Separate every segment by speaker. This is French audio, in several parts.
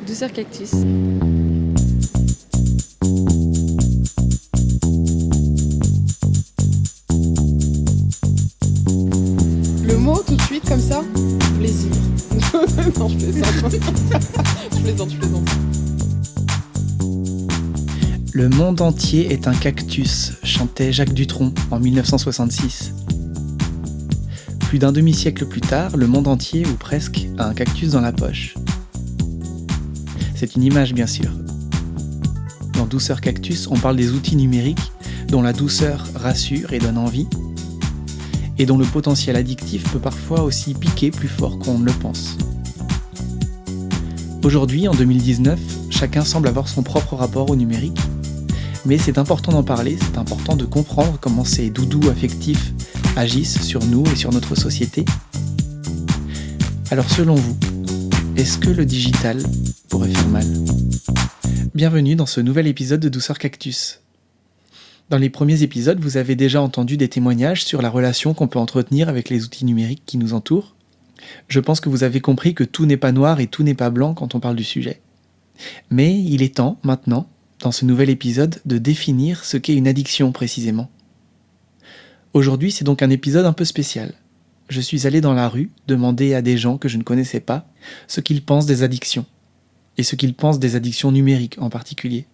Speaker 1: Douceur Cactus.
Speaker 2: Le mot tout de suite comme ça, plaisir. Non, je plaisante. je plaisante.
Speaker 3: Le monde entier est un cactus, chantait Jacques Dutronc en 1966. Plus d'un demi-siècle plus tard, le monde entier, ou presque, a un cactus dans la poche. C'est une image, bien sûr. Dans Douceur Cactus, on parle des outils numériques dont la douceur rassure et donne envie, et dont le potentiel addictif peut parfois aussi piquer plus fort qu'on ne le pense. Aujourd'hui, en 2019, chacun semble avoir son propre rapport au numérique, mais c'est important d'en parler, c'est important de comprendre comment ces doudous affectifs agissent sur nous et sur notre société. Alors selon vous, est-ce que le digital pourrait faire mal ? Bienvenue dans ce nouvel épisode de Douceur Cactus. Dans les premiers épisodes, vous avez déjà entendu des témoignages sur la relation qu'on peut entretenir avec les outils numériques qui nous entourent. Je pense que vous avez compris que tout n'est pas noir et tout n'est pas blanc quand on parle du sujet. Mais il est temps, maintenant, dans ce nouvel épisode, de définir ce qu'est une addiction précisément. Aujourd'hui, c'est donc un épisode un peu spécial. Je suis allé dans la rue demander à des gens que je ne connaissais pas ce qu'ils pensent des addictions, et ce qu'ils pensent des addictions numériques en particulier.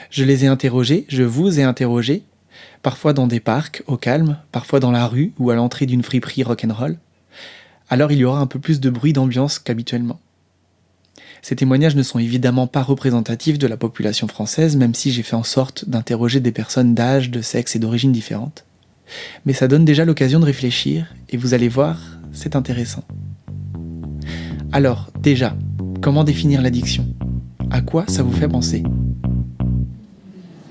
Speaker 3: Je les ai interrogés, je vous ai interrogés, parfois dans des parcs, au calme, parfois dans la rue ou à l'entrée d'une friperie rock'n'roll. Alors il y aura un peu plus de bruit d'ambiance qu'habituellement. Ces témoignages ne sont évidemment pas représentatifs de la population française, même si j'ai fait en sorte d'interroger des personnes d'âge, de sexe et d'origine différentes. Mais ça donne déjà l'occasion de réfléchir, et vous allez voir, c'est intéressant. Alors, déjà, comment définir l'addiction ? À quoi ça vous fait penser ?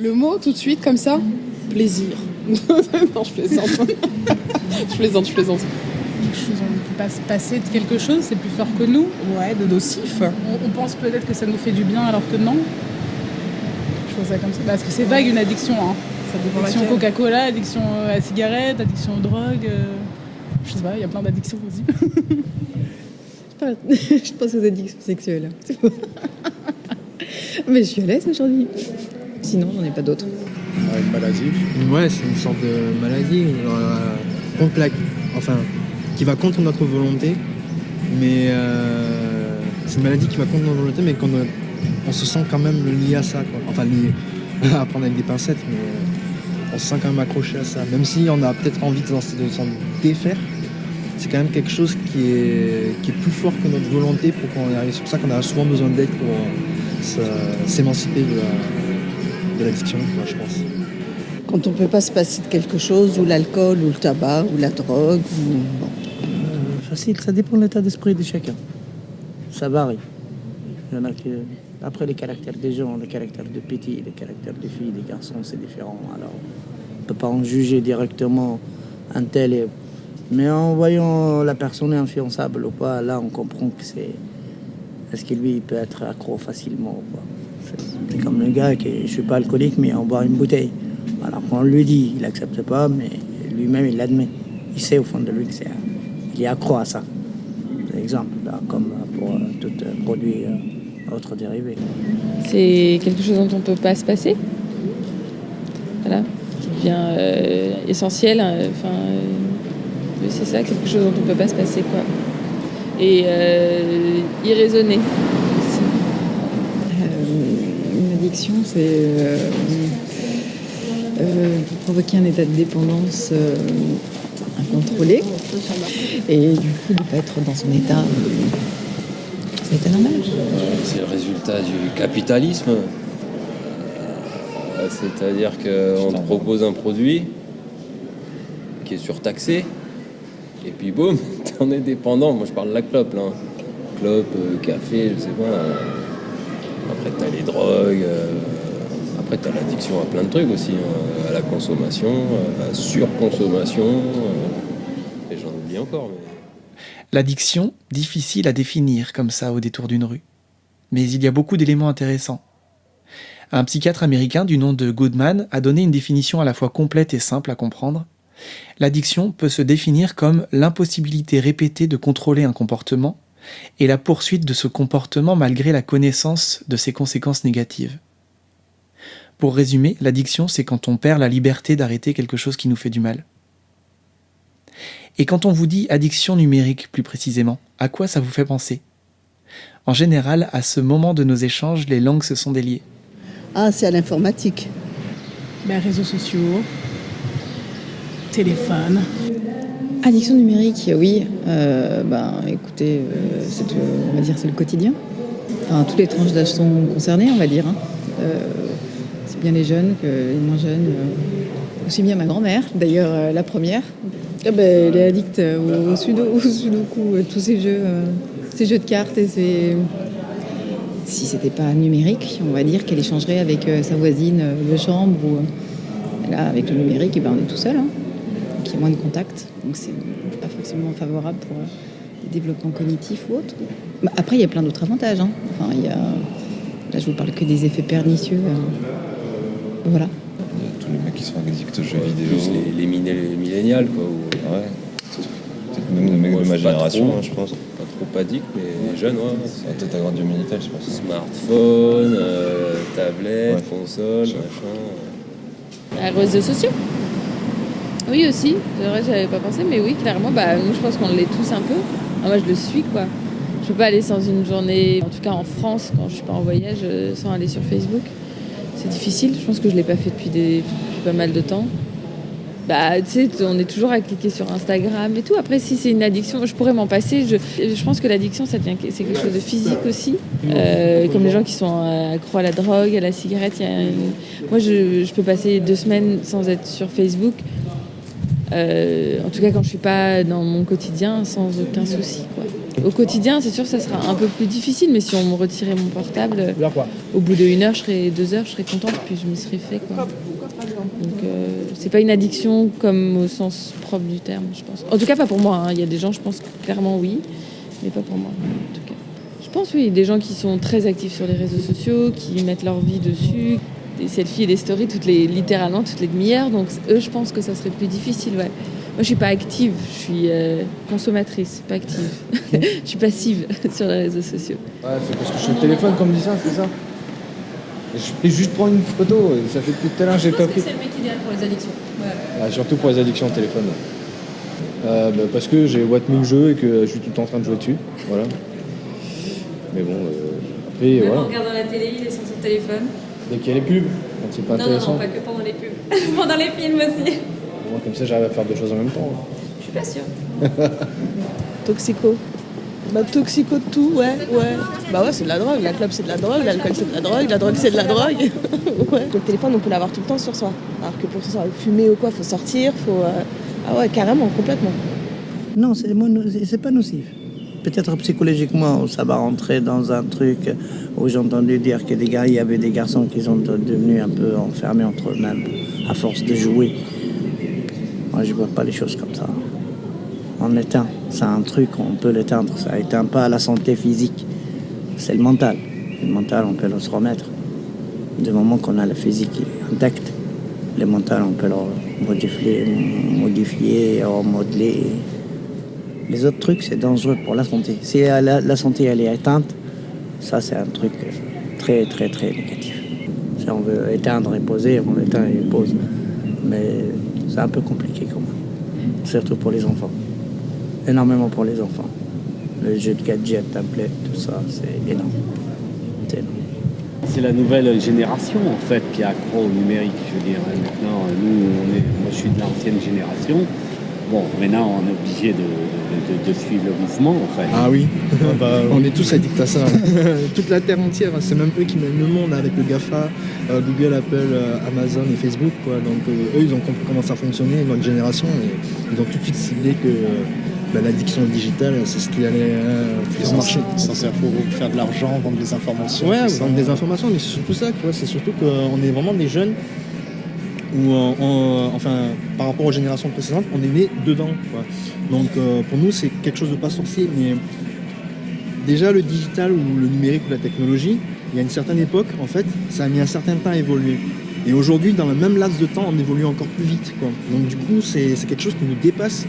Speaker 2: Le mot tout de suite comme ça, plaisir. Non, je plaisante. je plaisante.
Speaker 4: Quelque chose, on ne peut pas se passer de quelque chose, c'est plus fort que nous.
Speaker 2: Ouais, de nocif.
Speaker 4: On pense peut-être que ça nous fait du bien alors que non. Je vois ça comme ça. Parce que c'est vague une addiction. Hein.
Speaker 2: Ça dépend
Speaker 4: Addiction
Speaker 2: laquelle.
Speaker 4: Coca-Cola, addiction à la cigarette, addiction aux drogues. Je sais pas, il y a plein d'addictions aussi.
Speaker 5: Je pense aux addictions sexuelles. C'est bon. Mais je suis à l'aise aujourd'hui. Sinon, j'en ai pas d'autres.
Speaker 6: Une maladie.
Speaker 7: Ouais, c'est une sorte de maladie qui va contre notre volonté, mais c'est une maladie qui va contre notre volonté, mais on se sent quand même lié à ça, quoi. Enfin, lié à prendre avec des pincettes, mais on se sent quand même accroché à ça. Même si on a peut-être envie de s'en défaire, c'est quand même quelque chose qui est plus fort que notre volonté pour qu'on y arrive. C'est pour ça qu'on a souvent besoin d'aide pour s'émanciper de l'addiction, moi, je pense.
Speaker 5: Quand on peut pas se passer de quelque chose, ou l'alcool, ou le tabac, ou la drogue, ou... Bon.
Speaker 8: Facile, ça dépend de l'état d'esprit de chacun. Ça varie. Il y en a qui... Après, les caractères des gens, les caractères de petits, les caractères des filles, des garçons, c'est différent. Alors, on ne peut pas en juger directement un tel. Mais en voyant la personne influençable ou pas, là, on comprend que c'est... Est-ce que lui, il peut être accro facilement ou pas ? C'est comme le gars qui, je suis pas alcoolique, mais on boit une bouteille. Alors qu'on lui dit, il accepte pas, mais lui-même, il l'admet. Il sait au fond de lui qu'il est accro à ça. C'est l'exemple, là, comme pour tout produit autre dérivé.
Speaker 1: C'est quelque chose dont on ne peut pas se passer. Voilà. Qui devient essentiel. C'est ça, quelque chose dont on ne peut pas se passer, quoi. Et irraisonné aussi.
Speaker 5: Une addiction, c'est provoquer un état de dépendance incontrôlé. Et du coup, de ne pas être dans son état normal.
Speaker 9: C'est le résultat du capitalisme. C'est-à-dire qu'on te propose un produit qui est surtaxé, et puis boum, t'en es dépendant. Moi je parle de la clope, là. Clope, café, je sais pas. Après t'as les drogues, après t'as l'addiction à plein de trucs aussi, hein. À la consommation, à la surconsommation, et j'en oublie encore. Mais...
Speaker 3: L'addiction, difficile à définir comme ça au détour d'une rue. Mais il y a beaucoup d'éléments intéressants. Un psychiatre américain du nom de Goodman a donné une définition à la fois complète et simple à comprendre. L'addiction peut se définir comme l'impossibilité répétée de contrôler un comportement et la poursuite de ce comportement malgré la connaissance de ses conséquences négatives. Pour résumer, l'addiction, c'est quand on perd la liberté d'arrêter quelque chose qui nous fait du mal. Et quand on vous dit addiction numérique plus précisément, à quoi ça vous fait penser ? En général, à ce moment de nos échanges, les langues se sont déliées.
Speaker 6: Ah, c'est à l'informatique.
Speaker 4: Réseaux sociaux, téléphone.
Speaker 5: Addiction numérique, oui. Écoutez, on va dire c'est le quotidien. Enfin, toutes les tranches d'âge sont concernées, on va dire. C'est bien les jeunes que les moins jeunes. Aussi bien ma grand-mère, d'ailleurs la première. Elle est addicte au sudoku, tous ces jeux de cartes. Et si c'était pas numérique, on va dire qu'elle échangerait avec sa voisine de chambre. Là, avec le numérique, on est tout seul. Donc il y a moins de contact. Donc c'est pas forcément favorable pour les développements cognitifs ou autres. Après, il y a plein d'autres avantages. Enfin, là, je vous parle que des effets pernicieux. Voilà.
Speaker 10: Tous les mecs qui sont addicts aux jeux vidéo.
Speaker 9: Plus les millénials, quoi.
Speaker 10: Ouais. Peut-être même les mecs de ma génération, je pense.
Speaker 9: Pas trop addict, mais les jeunes, ouais.
Speaker 10: Ça va peut-être agrandir Minitel, je pense.
Speaker 9: Smartphone, tablette, console, machin.
Speaker 1: Réseaux sociaux. Oui, aussi. C'est vrai, j'avais pas pensé, mais oui, clairement, nous, je pense qu'on l'est tous un peu. Moi, je le suis, quoi. Je peux pas aller sans une journée, en tout cas en France, quand je suis pas en voyage, sans aller sur Facebook. C'est difficile. Je pense que je l'ai pas fait depuis pas mal de temps. On est toujours à cliquer sur Instagram et tout. Après, si c'est une addiction, je pourrais m'en passer. Je pense que l'addiction, c'est quelque chose de physique aussi. Comme les gens qui sont accros à la drogue, à la cigarette. Moi, je peux passer 2 semaines sans être sur Facebook. En tout cas, quand je suis pas dans mon quotidien, sans aucun souci, quoi. Au quotidien, c'est sûr que ça sera un peu plus difficile, mais si on me retirait mon portable, au bout de 1 heure, 2 heures, je serais contente, puis je m'y serais fait, quoi. Donc, c'est pas une addiction comme au sens propre du terme, je pense. En tout cas, pas pour moi. Il y a des gens, je pense clairement oui, mais pas pour moi, en tout cas. Je pense, oui, des gens qui sont très actifs sur les réseaux sociaux, qui mettent leur vie dessus, des selfies et des stories littéralement toutes les demi-heures. Donc, eux, je pense que ça serait plus difficile, ouais. Moi, je suis pas active, je suis consommatrice, pas active. Je suis passive sur les réseaux sociaux.
Speaker 7: Ouais, c'est parce que je suis au téléphone qu'on me dit ça, c'est ça. Je vais juste prendre une photo, ça fait depuis tout à l'heure, j'ai pas pris.
Speaker 1: C'est le mec idéal pour les addictions. Ouais.
Speaker 7: Surtout pour les addictions au téléphone. Parce que j'ai Wattme le jeu et que je suis tout le temps en train de jouer dessus. Voilà. Mais bon, après,
Speaker 1: Même
Speaker 7: voilà.
Speaker 1: en regardant la télé, il est sur son téléphone.
Speaker 7: Dès qu'il y a les pubs, quand c'est pas intéressant.
Speaker 1: Non, pas que pendant les pubs. Pendant les films aussi.
Speaker 7: Moi, comme ça, j'arrive à faire 2 choses en même temps.
Speaker 1: Je suis pas sûre.
Speaker 6: Toxico. Toxico de tout, ouais. Ouais, c'est de la drogue. La clope, c'est de la drogue. L'alcool, c'est de la drogue, c'est de la drogue. Ouais. Le téléphone, on peut l'avoir tout le temps sur soi. Alors que pour fumer ou quoi, faut sortir, Ah ouais, carrément, complètement.
Speaker 8: Non, c'est pas nocif. Peut-être psychologiquement, ça va rentrer dans un truc où j'ai entendu dire que il y avait des garçons qui sont devenus un peu enfermés entre eux-mêmes à force de jouer. Moi, je vois pas les choses comme ça. On l'éteint. C'est un truc, on peut l'éteindre. Ça éteint pas la santé physique. C'est le mental. Le mental, on peut se remettre. Du moment qu'on a le physique intact, le mental, on peut le modifier, remodeler. Les autres trucs, c'est dangereux pour la santé. Si la santé, elle est éteinte, ça, c'est un truc très, très, très négatif. Si on veut éteindre et poser, on éteint et pose. Mais c'est un peu compliqué quand même. Surtout pour les enfants. Énormément pour les enfants. Le jeu de gadgets, tablettes, tout ça, c'est énorme. C'est énorme.
Speaker 11: C'est la nouvelle génération en fait qui est accro au numérique. Je veux dire, maintenant, moi je suis de l'ancienne génération. Bon, maintenant on est obligé de suivre le mouvement en fait.
Speaker 7: Ah oui, on est tous addicts à ça. Toute la terre entière, c'est même eux qui mènent le monde avec le GAFA, Google, Apple, Amazon et Facebook, quoi. Donc eux ils ont compris comment ça fonctionnait, notre génération, et ils ont tout de suite ciblé que l'addiction digitale, c'est ce qui allait plus marcher.
Speaker 12: Ça sert pour faire de l'argent, vendre des informations.
Speaker 7: Ouais, vendre des informations, mais c'est surtout ça, tu vois, c'est surtout qu'on est vraiment des jeunes où, par rapport aux générations précédentes, on est né dedans, quoi. Donc pour nous, c'est quelque chose de pas sorcier, mais déjà le digital ou le numérique ou la technologie, il y a une certaine époque, en fait, ça a mis un certain temps à évoluer. Et aujourd'hui, dans le même laps de temps, on évolue encore plus vite, quoi. Donc du coup, c'est quelque chose qui nous dépasse.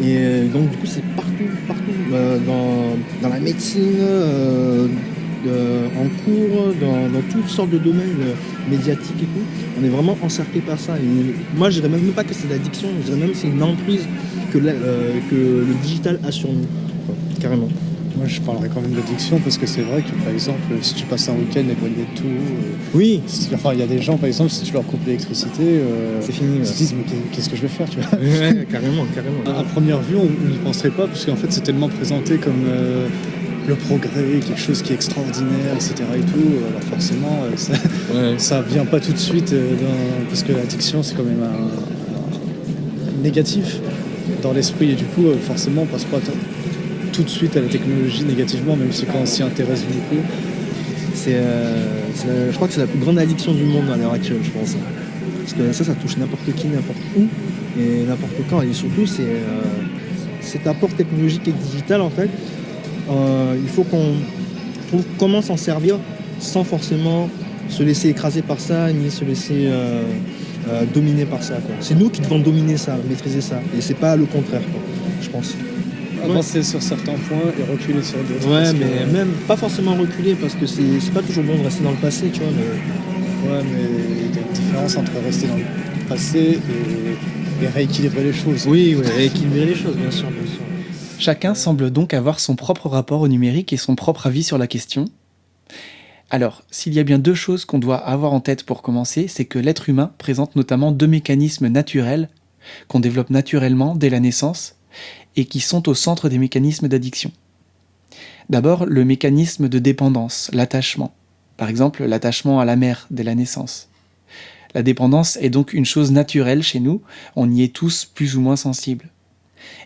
Speaker 7: Et donc du coup c'est partout, dans la médecine, en cours, dans toutes sortes de domaines médiatiques et tout. On est vraiment encerclé par ça. Et moi je dirais même pas que c'est l'addiction, je dirais même que c'est une emprise que le digital a sur nous, quoi, carrément.
Speaker 12: Moi, je parlerais quand même d'addiction parce que c'est vrai que, par exemple, si tu passes un week-end éloigné de tout...
Speaker 7: oui.
Speaker 12: Enfin, il y a des gens, par exemple, si tu leur coupes l'électricité...
Speaker 7: c'est fini.
Speaker 12: Ils se disent, mais qu'est-ce que je vais faire, tu vois?
Speaker 7: Ouais, carrément.
Speaker 12: À première vue, on n'y penserait pas parce qu'en fait, c'est tellement présenté comme le progrès, quelque chose qui est extraordinaire, etc. et tout. Alors forcément, ça vient pas tout de suite parce que l'addiction, c'est quand même un négatif dans l'esprit. Et du coup, forcément, on passe pas tout de suite à la technologie négativement, même si quand on s'y intéresse beaucoup.
Speaker 7: Je crois que c'est la plus grande addiction du monde à l'heure actuelle, je pense. Parce que ça touche n'importe qui, n'importe où, et n'importe quand. Et surtout, c'est cet apport technologique et digital, en fait. Il faut qu'on trouve comment s'en servir sans forcément se laisser écraser par ça, ni se laisser dominer par ça, quoi. C'est nous qui devons dominer ça, maîtriser ça. Et c'est pas le contraire, quoi, je pense.
Speaker 12: Avancer sur certains points et reculer sur d'autres.
Speaker 7: Ouais, mais même pas forcément reculer parce que c'est pas toujours bon de rester dans le passé, tu vois.
Speaker 12: Ouais, mais il y a une différence entre rester dans le passé et rééquilibrer les choses.
Speaker 7: Oui, rééquilibrer les choses, bien sûr.
Speaker 3: Chacun semble donc avoir son propre rapport au numérique et son propre avis sur la question. Alors, s'il y a bien deux choses qu'on doit avoir en tête pour commencer, c'est que l'être humain présente notamment deux mécanismes naturels qu'on développe naturellement dès la naissance et qui sont au centre des mécanismes d'addiction. D'abord, le mécanisme de dépendance, l'attachement. Par exemple, l'attachement à la mère dès la naissance. La dépendance est donc une chose naturelle chez nous, on y est tous plus ou moins sensibles.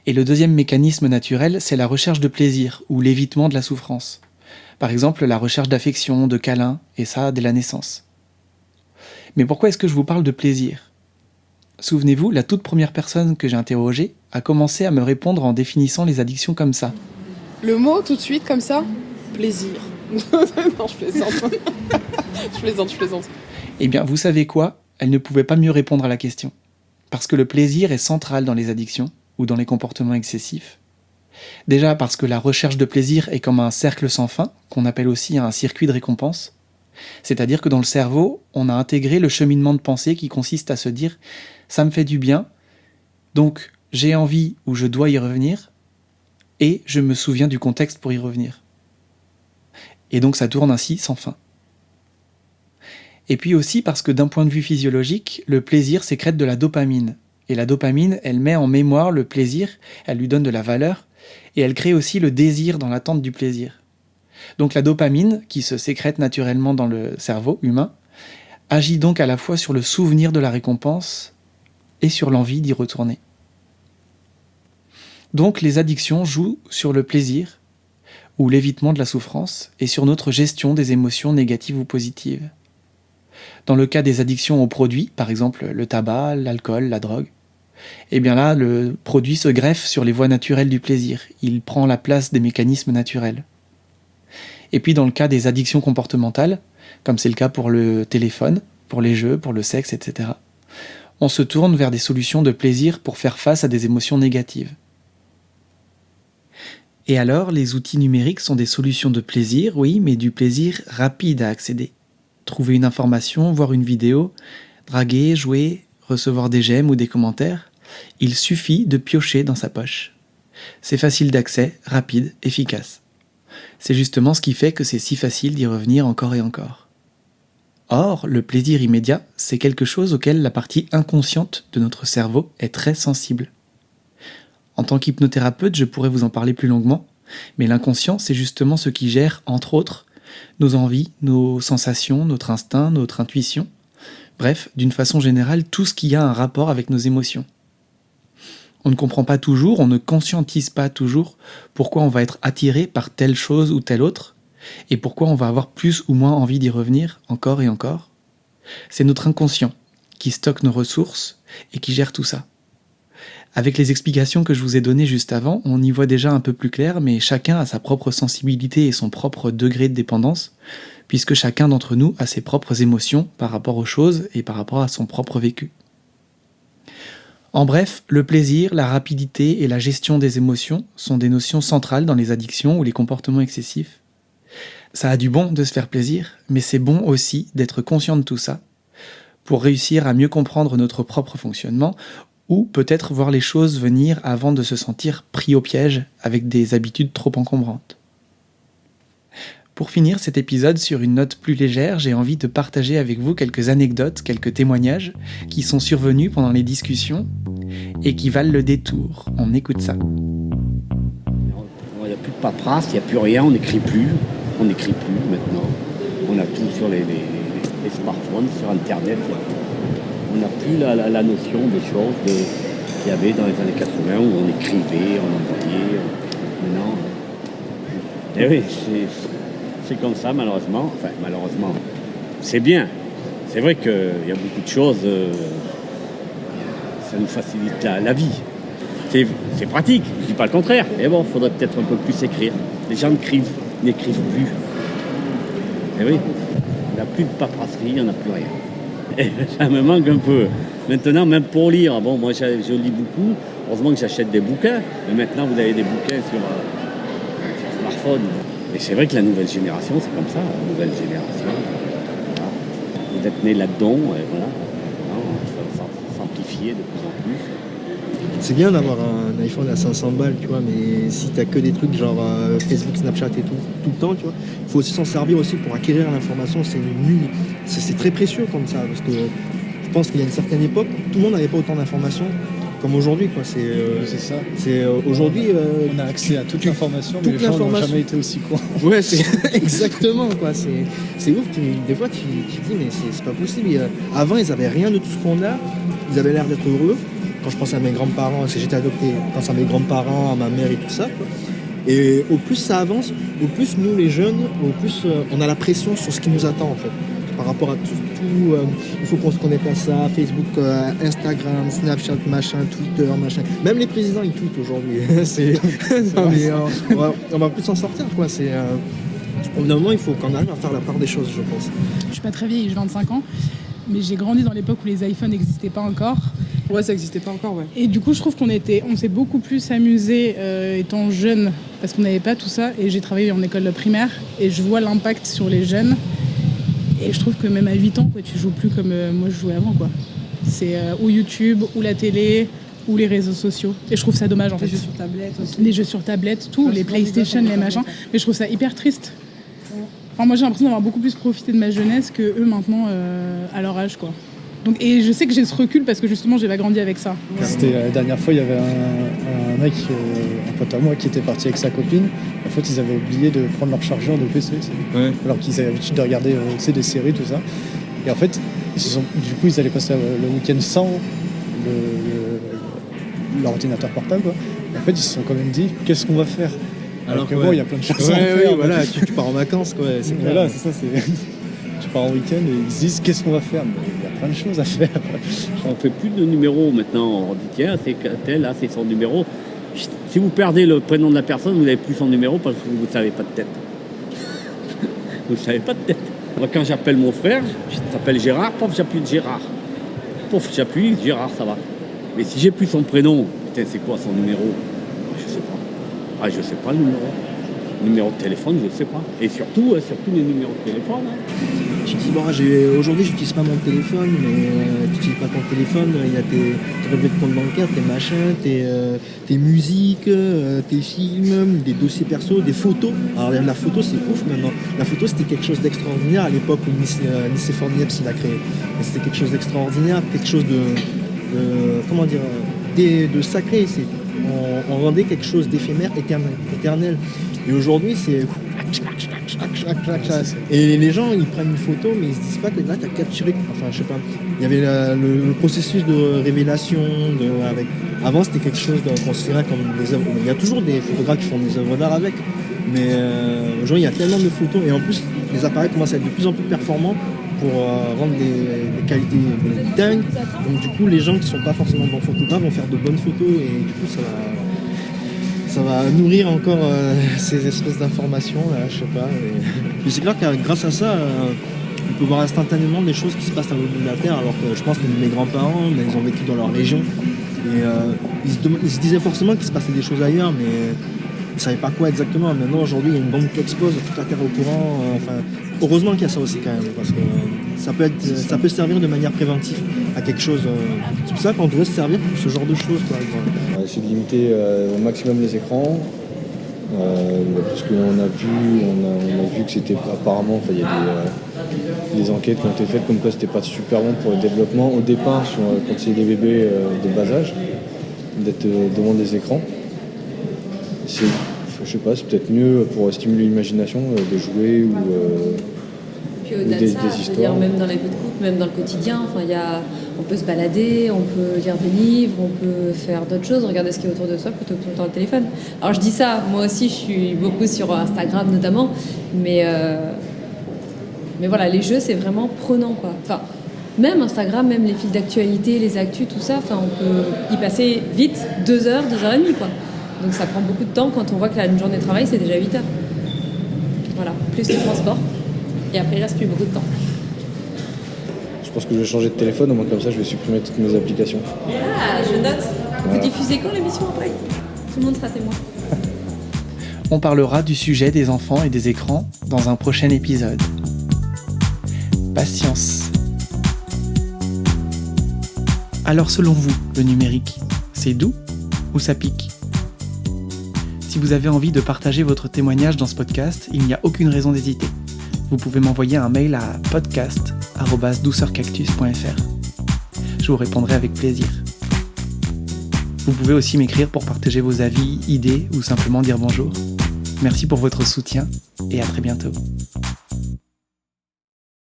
Speaker 3: Et le deuxième mécanisme naturel, c'est la recherche de plaisir ou l'évitement de la souffrance. Par exemple, la recherche d'affection, de câlins, et ça dès la naissance. Mais pourquoi est-ce que je vous parle de plaisir ? Souvenez-vous, la toute première personne que j'ai interrogée a commencé à me répondre en définissant les addictions comme ça.
Speaker 2: Le mot, tout de suite, comme ça, plaisir. Non, je plaisante. je plaisante.
Speaker 3: Eh bien, vous savez quoi ? Elle ne pouvait pas mieux répondre à la question. Parce que le plaisir est central dans les addictions, ou dans les comportements excessifs. Déjà parce que la recherche de plaisir est comme un cercle sans fin, qu'on appelle aussi un circuit de récompense. C'est-à-dire que dans le cerveau, on a intégré le cheminement de pensée qui consiste à se dire « ça me fait du bien, donc j'ai envie ou je dois y revenir, et je me souviens du contexte pour y revenir. » Et donc ça tourne ainsi sans fin. Et puis aussi parce que d'un point de vue physiologique, le plaisir sécrète de la dopamine. Et la dopamine, elle met en mémoire le plaisir, elle lui donne de la valeur, et elle crée aussi le désir dans l'attente du plaisir. Donc la dopamine, qui se sécrète naturellement dans le cerveau humain, agit donc à la fois sur le souvenir de la récompense et sur l'envie d'y retourner. Donc les addictions jouent sur le plaisir, ou l'évitement de la souffrance, et sur notre gestion des émotions négatives ou positives. Dans le cas des addictions aux produits, par exemple le tabac, l'alcool, la drogue, eh bien là, le produit se greffe sur les voies naturelles du plaisir. Il prend la place des mécanismes naturels. Et puis dans le cas des addictions comportementales, comme c'est le cas pour le téléphone, pour les jeux, pour le sexe, etc., on se tourne vers des solutions de plaisir pour faire face à des émotions négatives. Et alors, les outils numériques sont des solutions de plaisir, oui, mais du plaisir rapide à accéder. Trouver une information, voir une vidéo, draguer, jouer, recevoir des j'aime ou des commentaires, il suffit de piocher dans sa poche. C'est facile d'accès, rapide, efficace. C'est justement ce qui fait que c'est si facile d'y revenir encore et encore. Or, le plaisir immédiat, c'est quelque chose auquel la partie inconsciente de notre cerveau est très sensible. En tant qu'hypnothérapeute, je pourrais vous en parler plus longuement, mais l'inconscient, c'est justement ce qui gère, entre autres, nos envies, nos sensations, notre instinct, notre intuition. Bref, d'une façon générale, tout ce qui a un rapport avec nos émotions. On ne comprend pas toujours, on ne conscientise pas toujours pourquoi on va être attiré par telle chose ou telle autre, et pourquoi on va avoir plus ou moins envie d'y revenir encore et encore. C'est notre inconscient qui stocke nos ressources et qui gère tout ça. Avec les explications que je vous ai données juste avant, on y voit déjà un peu plus clair, mais chacun a sa propre sensibilité et son propre degré de dépendance, puisque chacun d'entre nous a ses propres émotions par rapport aux choses et par rapport à son propre vécu. En bref, le plaisir, la rapidité et la gestion des émotions sont des notions centrales dans les addictions ou les comportements excessifs. Ça a du bon de se faire plaisir, mais c'est bon aussi d'être conscient de tout ça pour réussir à mieux comprendre notre propre fonctionnement ou peut-être voir les choses venir avant de se sentir pris au piège avec des habitudes trop encombrantes. Pour finir cet épisode sur une note plus légère, j'ai envie de partager avec vous quelques anecdotes, quelques témoignages qui sont survenus pendant les discussions et qui valent le détour. On écoute ça.
Speaker 11: Il n'y a plus de paperasse, il n'y a plus rien, on n'écrit plus. On n'écrit plus maintenant. On a tout sur les smartphones, sur Internet. On n'a plus la notion des choses qu'il y avait dans les années 80 où on écrivait, on envoyait. Maintenant, et oui, c'est comme ça malheureusement. Enfin, malheureusement, c'est bien. C'est vrai qu'il y a beaucoup de choses, ça nous facilite la vie. C'est pratique, je ne dis pas le contraire. Mais bon, il faudrait peut-être un peu plus écrire. Les gens n'écrivent plus. Et oui, il n'y a plus de paperasserie, il n'y en a plus rien. Et ça me manque un peu. Maintenant, même pour lire, bon, moi je lis beaucoup. Heureusement que j'achète des bouquins. Mais maintenant, vous avez des bouquins sur smartphone. Et c'est vrai que la nouvelle génération, c'est comme ça. La nouvelle génération, voilà. Vous êtes nés là-dedans, et voilà. Ça va s'amplifier de plus en plus.
Speaker 7: C'est bien d'avoir un iPhone à 500 balles, tu vois, mais si t'as que des trucs genre Facebook, Snapchat et tout le temps, tu vois, il faut aussi s'en servir aussi pour acquérir l'information. C'est très précieux comme ça, parce que je pense qu'il y a une certaine époque, tout le monde n'avait pas autant d'informations comme aujourd'hui, quoi. C'est ça. Aujourd'hui,
Speaker 12: on a accès à toute l'information, mais les gens n'ont jamais été aussi cons.
Speaker 7: Ouais, c'est exactement, quoi. C'est ouf. Des fois, tu te dis, mais c'est pas possible. Avant, ils avaient rien de tout ce qu'on a. Ils avaient l'air d'être heureux. Quand je pense à mes grands-parents, si j'étais adopté, je pense à mes grands-parents, à ma mère et tout ça, quoi. Et au plus ça avance, au plus nous les jeunes, au plus on a la pression sur ce qui nous attend en fait. Par rapport à tout il faut qu'on se connecte à ça, Facebook, Instagram, Snapchat, machin, Twitter, machin. Même les présidents ils tweetent aujourd'hui. Non, mais, on va plus s'en sortir quoi. Au bout d'un moment il faut qu'on arrive à faire la part des choses, je pense.
Speaker 4: Je suis pas très vieille, j'ai 25 ans, mais j'ai grandi dans l'époque où les iPhones n'existaient pas encore.
Speaker 2: Ouais, ça n'existait pas encore, ouais.
Speaker 4: Et du coup, je trouve on s'est beaucoup plus amusé étant jeune parce qu'on n'avait pas tout ça. Et j'ai travaillé en école primaire et je vois l'impact sur les jeunes. Et je trouve que même à 8 ans, quoi, tu joues plus comme moi je jouais avant, quoi. C'est ou YouTube, ou la télé, ou les réseaux sociaux. Et je trouve ça dommage, en fait.
Speaker 2: Les jeux sur tablette aussi.
Speaker 4: Les jeux sur tablette, tout, les PlayStation, les machins. Mais je trouve ça hyper triste. Enfin, moi, j'ai l'impression d'avoir beaucoup plus profité de ma jeunesse que eux maintenant à leur âge, quoi. Donc, et je sais que j'ai ce recul parce que justement j'ai pas grandi avec ça.
Speaker 12: C'était la dernière fois, il y avait un mec, un pote à moi qui était parti avec sa copine. En fait, ils avaient oublié de prendre leur chargeur de PC, ouais. Alors qu'ils avaient l'habitude de regarder des séries, tout ça. Et en fait, du coup, ils allaient passer le week-end sans l'ordinateur portable, quoi. Et en fait, ils se sont quand même dit, qu'est-ce qu'on va faire? Alors que bon, il y a plein de choses à faire.
Speaker 7: Oui, voilà, tu pars en vacances, quoi.
Speaker 12: Voilà, c'est ça, tu pars en week-end et ils se disent, qu'est-ce qu'on va faire? Il y a plein de choses à faire.
Speaker 11: On ne fait plus de numéros maintenant. On dit tiens, c'est tel, là, c'est son numéro. Si vous perdez le prénom de la personne, vous n'avez plus son numéro parce que vous ne savez pas de tête. Vous ne savez pas de tête. Moi, quand j'appelle mon frère, je s'appelle Gérard, pof, j'appuie Gérard. Pof, j'appuie Gérard, ça va. Mais si j'ai plus son prénom, putain, c'est quoi son numéro? Je sais pas. Ah, je sais pas le numéro. Numéro de téléphone, je ne sais pas. Et surtout les numéros de téléphone.
Speaker 7: Tu te dis, bon, aujourd'hui, j'utilise pas mon téléphone, mais tu n'utilises pas ton téléphone, il y a tes relevés de compte bancaire, tes machins, tes musiques, tes films, des dossiers perso, des photos. Alors, la photo, c'est ouf maintenant. La photo, c'était quelque chose d'extraordinaire à l'époque où Nicéphore Niepce l'a créé. C'était quelque chose d'extraordinaire, quelque chose de sacré. On rendait quelque chose d'éphémère, éternel. Et aujourd'hui, c'est... Et les gens, ils prennent une photo, mais ils se disent pas que là, tu as capturé... Enfin, je sais pas. Il y avait le processus de révélation. Avant, c'était quelque chose considéré comme des œuvres. Il y a toujours des photographes qui font des œuvres d'art avec. Mais aujourd'hui, il y a tellement de photos. Et en plus, les appareils commencent à être de plus en plus performants pour rendre des qualités dingues. Donc du coup, les gens qui sont pas forcément bons photographes vont faire de bonnes photos et du coup, ça va nourrir encore ces espèces d'informations là, je sais pas. Mais c'est clair que grâce à ça, on peut voir instantanément des choses qui se passent à l'autre bout de la terre, alors que je pense que mes grands-parents, ils ont vécu dans leur région. Et ils se disaient forcément qu'il se passait des choses ailleurs, mais ils ne savaient pas quoi exactement. Maintenant, aujourd'hui, il y a une bombe qui explose, toute la terre au courant. Heureusement qu'il y a ça aussi quand même, parce que ça peut servir de manière préventive à quelque chose. C'est pour ça qu'on devrait se servir pour ce genre de choses.
Speaker 13: On va essayer de limiter au maximum les écrans. Parce qu'on a vu que c'était apparemment, il y a des enquêtes qui ont été faites comme quoi c'était pas super bon pour le développement au départ quand c'est des bébés de bas âge d'être devant des écrans. Je sais pas, c'est peut-être mieux pour stimuler l'imagination de jouer ou
Speaker 14: puis au-delà de ça, je veux dire, même dans la vie de couple, même dans le quotidien, on peut se balader, on peut lire des livres, on peut faire d'autres choses, regarder ce qui est autour de soi plutôt que tout le temps le téléphone. Alors je dis ça, moi aussi je suis beaucoup sur Instagram notamment, mais voilà, les jeux c'est vraiment prenant quoi. Même Instagram, même les fils d'actualité, les actus, tout ça, on peut y passer vite 2 heures, 2h30 quoi. Donc ça prend beaucoup de temps quand on voit que une journée de travail c'est déjà 8 heures. Voilà, plus le transport. Et après, il reste plus beaucoup de temps.
Speaker 13: Je pense que je vais changer de téléphone, au moins comme ça, je vais supprimer toutes mes applications.
Speaker 14: Ah, je note.
Speaker 13: Voilà.
Speaker 14: Vous diffusez quand l'émission après ? Tout le monde sera témoin.
Speaker 3: On parlera du sujet des enfants et des écrans dans un prochain épisode. Patience. Alors selon vous, le numérique, c'est doux ou ça pique ? Si vous avez envie de partager votre témoignage dans ce podcast, il n'y a aucune raison d'hésiter. Vous pouvez m'envoyer un mail à podcast@douceurcactus.fr. Je vous répondrai avec plaisir. Vous pouvez aussi m'écrire pour partager vos avis, idées ou simplement dire bonjour. Merci pour votre soutien et à très bientôt.